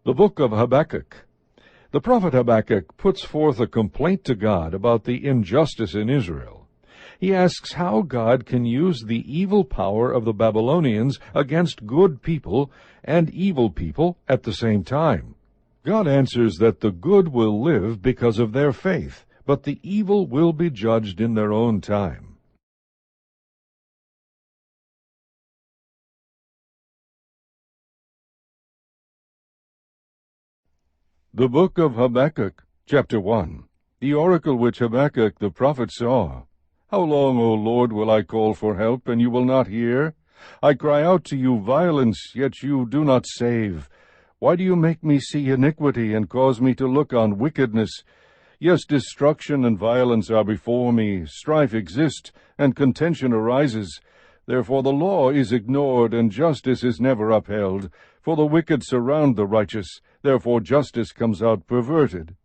The book of Habakkuk. The prophet Habakkuk puts forth a complaint to God about the injustice in Israel. He asks how God can use the evil power of the Babylonians against good people and evil people at the same time. God answers that the good will live because of their faith, but the evil will be judged in their own time. The book of Habakkuk, chapter 1. The oracle which Habakkuk the prophet saw. How long, O Lord, will I call for help, and you will not hear? I cry out to you violence, yet you do not save. Why do you make me see iniquity, and cause me to look on wickedness? Yes, destruction and violence are before me, strife exists, and contention arises. Therefore the law is ignored, and justice is never upheld. For the wicked surround the righteous, therefore justice comes out perverted.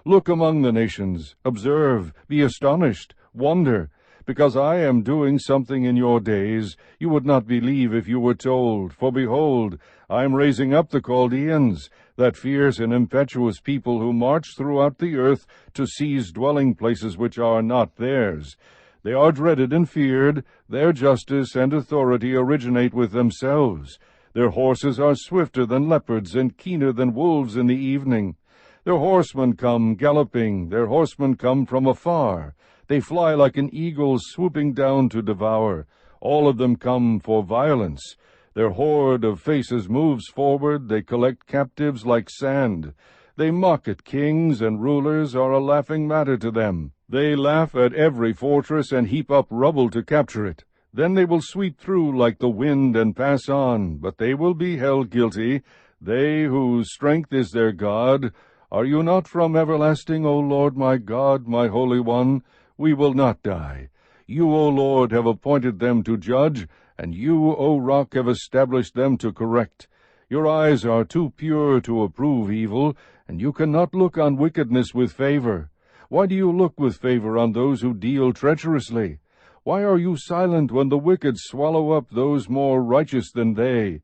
Look among the nations, observe, be astonished, wonder, because I am doing something in your days. You would not believe if you were told. For behold, I am raising up the Chaldeans, that fierce and impetuous people who march throughout the earth to seize dwelling places which are not theirs. They are dreaded and feared. Their justice and authority originate with themselves. Their horses are swifter than leopards and keener than wolves in the evening. Their horsemen come galloping, their horsemen come from afar. They fly like an eagle swooping down to devour. All of them come for violence. Their horde of faces moves forward, they collect captives like sand. They mock at kings, and rulers are a laughing matter to them. They laugh at every fortress and heap up rubble to capture it. Then they will sweep through like the wind and pass on, but they will be held guilty, they whose strength is their God. Are you not from everlasting, O Lord my God, my Holy One? We will not die. You, O Lord, have appointed them to judge, and you, O Rock, have established them to correct. Your eyes are too pure to approve evil, and you cannot look on wickedness with favor. Why do you look with favor on those who deal treacherously? Why are you silent when the wicked swallow up those more righteous than they?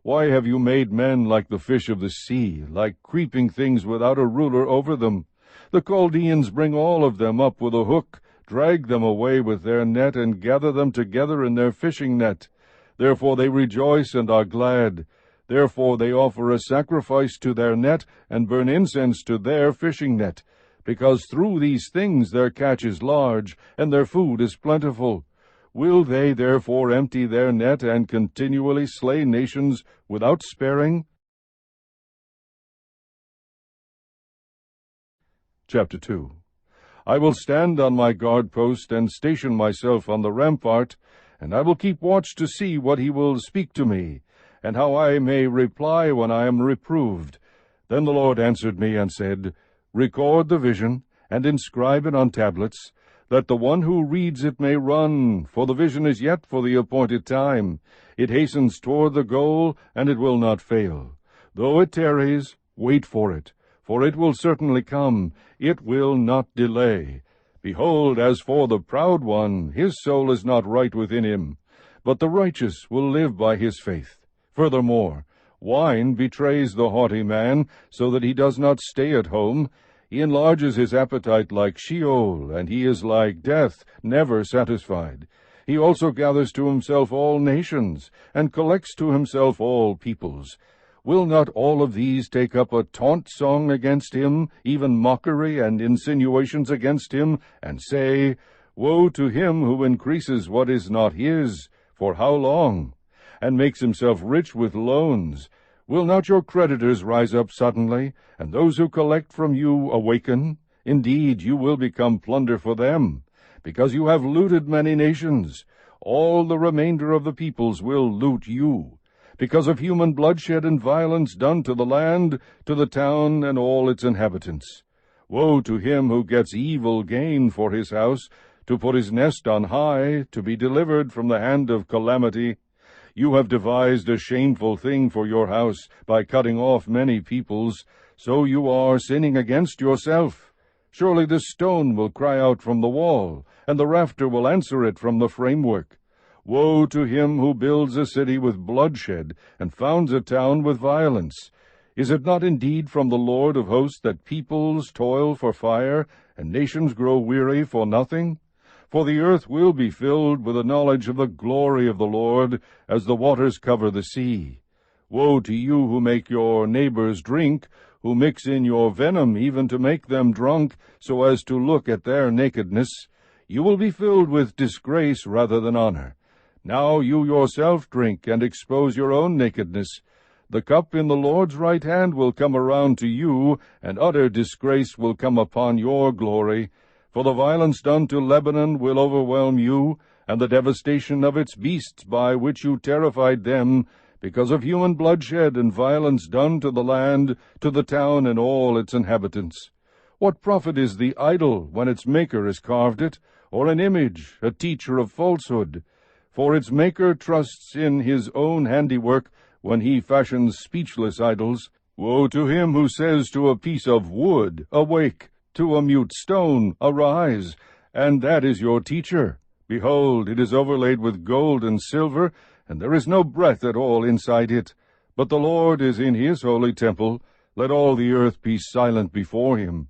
Why have you made men like the fish of the sea, like creeping things without a ruler over them? The Chaldeans bring all of them up with a hook, drag them away with their net, and gather them together in their fishing net. Therefore they rejoice and are glad. Therefore they offer a sacrifice to their net, and burn incense to their fishing net. Because through these things their catch is large, and their food is plentiful. Will they therefore empty their net, and continually slay nations without sparing? Chapter 2. I will stand on my guard post, and station myself on the rampart, and I will keep watch to see what he will speak to me, and how I may reply when I am reproved. Then the Lord answered me and said, Record the vision, and inscribe it on tablets, that the one who reads it may run, for the vision is yet for the appointed time. It hastens toward the goal, and it will not fail. Though it tarries, wait for it will certainly come, it will not delay. Behold, as for the proud one, his soul is not right within him, but the righteous will live by his faith. Furthermore, wine betrays the haughty man, so that he does not stay at home. He enlarges his appetite like Sheol, and he is like death, never satisfied. He also gathers to himself all nations, and collects to himself all peoples. Will not all of these take up a taunt song against him, even mockery and insinuations against him, and say, Woe to him who increases what is not his, for how long? And makes himself rich with loans. Will not your creditors rise up suddenly, and those who collect from you awaken? Indeed, you will become plunder for them, because you have looted many nations. All the remainder of the peoples will loot you, because of human bloodshed and violence done to the land, to the town, and all its inhabitants. Woe to him who gets evil gain for his house, to put his nest on high, to be delivered from the hand of calamity. You have devised a shameful thing for your house, by cutting off many peoples. So you are sinning against yourself. Surely the stone will cry out from the wall, and the rafter will answer it from the framework. Woe to him who builds a city with bloodshed, and founds a town with violence. Is it not indeed from the Lord of hosts that peoples toil for fire, and nations grow weary for nothing? For the earth will be filled with the knowledge of the glory of the Lord, as the waters cover the sea. Woe to you who make your neighbors drink, who mix in your venom even to make them drunk, so as to look at their nakedness. You will be filled with disgrace rather than honor. Now you yourself drink and expose your own nakedness. The cup in the Lord's right hand will come around to you, and utter disgrace will come upon your glory. For the violence done to Lebanon will overwhelm you, and the devastation of its beasts by which you terrified them, because of human bloodshed and violence done to the land, to the town and all its inhabitants. What profit is the idol when its maker has carved it, or an image, a teacher of falsehood? For its maker trusts in his own handiwork, when he fashions speechless idols. Woe to him who says to a piece of wood, Awake, to a mute stone, Arise, and that is your teacher. Behold, it is overlaid with gold and silver, and there is no breath at all inside it. But the Lord is in his holy temple. Let all the earth be silent before him.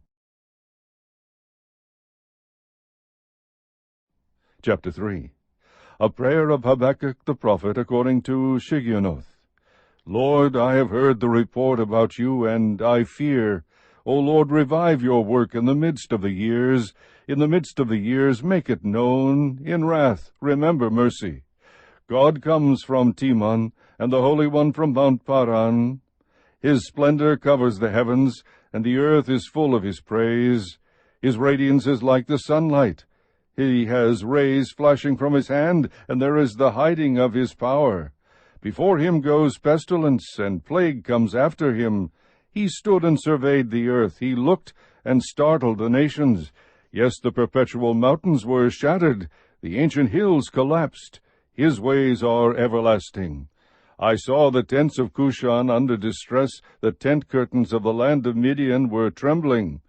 Chapter 3. A prayer of Habakkuk the prophet according to Shigionoth. Lord, I have heard the report about you, and I fear. O Lord, revive your work in the midst of the years. In the midst of the years make it known. In wrath remember mercy. God comes from Teman, and the Holy One from Mount Paran. His splendor covers the heavens, and the earth is full of his praise. His radiance is like the sunlight. He has rays flashing from his hand, and there is the hiding of his power. Before him goes pestilence, and plague comes after him. He stood and surveyed the earth. He looked and startled the nations. Yes, the perpetual mountains were shattered. The ancient hills collapsed. His ways are everlasting. I saw the tents of Cushan under distress. The tent curtains of the land of Midian were trembling.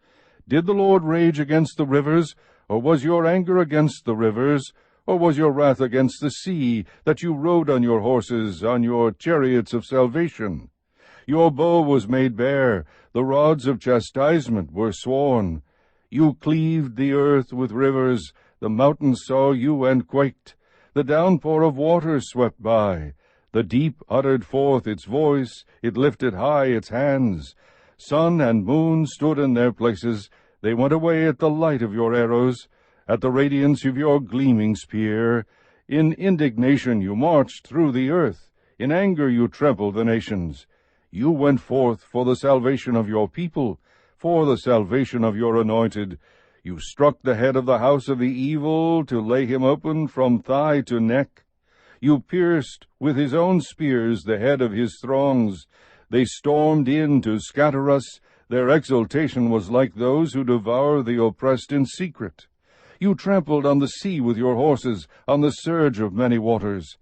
Did the Lord rage against the rivers? Or was your anger against the rivers? Or was your wrath against the sea, that you rode on your horses, on your chariots of salvation? Your bow was made bare, the rods of chastisement were sworn. You cleaved the earth with rivers, the mountains saw you and quaked. The downpour of waters swept by. The deep uttered forth its voice, it lifted high its hands. Sun and moon stood in their places, they went away at the light of your arrows, at the radiance of your gleaming spear. In indignation you marched through the earth. In anger you trampled the nations. You went forth for the salvation of your people, for the salvation of your anointed. You struck the head of the house of the evil to lay him open from thigh to neck. You pierced with his own spears the head of his throngs. They stormed in to scatter us. Their exultation was like those who devour the oppressed in secret. You trampled on the sea with your horses, on the surge of many waters.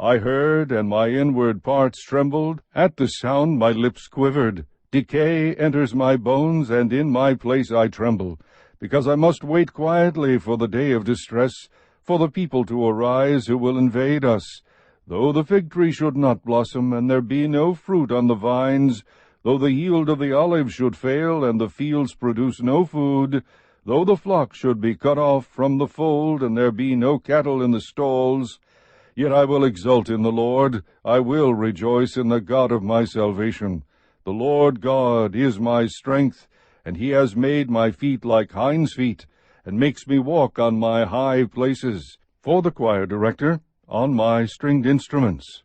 I heard, and my inward parts trembled. At the sound my lips quivered. Decay enters my bones, and in my place I tremble, because I must wait quietly for the day of distress, for the people to arise who will invade us. Though the fig tree should not blossom, and there be no fruit on the vines, though the yield of the olive should fail, and the fields produce no food, though the flock should be cut off from the fold, and there be no cattle in the stalls, yet I will exult in the Lord, I will rejoice in the God of my salvation. The Lord God is my strength, and he has made my feet like hinds' feet, and makes me walk on my high places. For the choir director, on my stringed instruments.